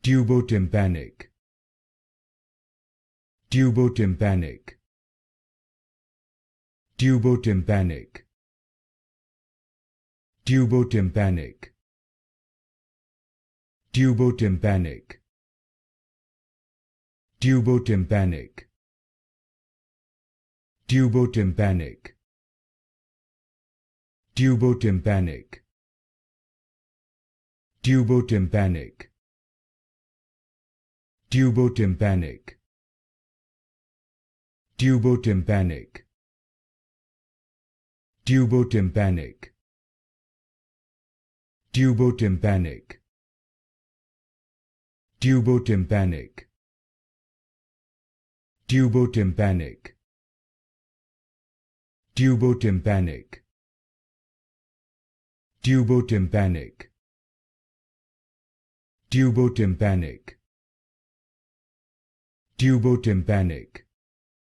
Tubotympanic. Tubotympanic. Tubotympanic. Tubotympanic. Tubotympanic. Tubotympanic. Tubotympanic. Tubotympanic. Tubotympanic. Tubotympanic. Tubotympanic. Tubotympanic. Tubotympanic. Tubotympanic. Tubotympanic. Tubotympanic. Tubotympanic. Tubotympanic. Tubotympanic.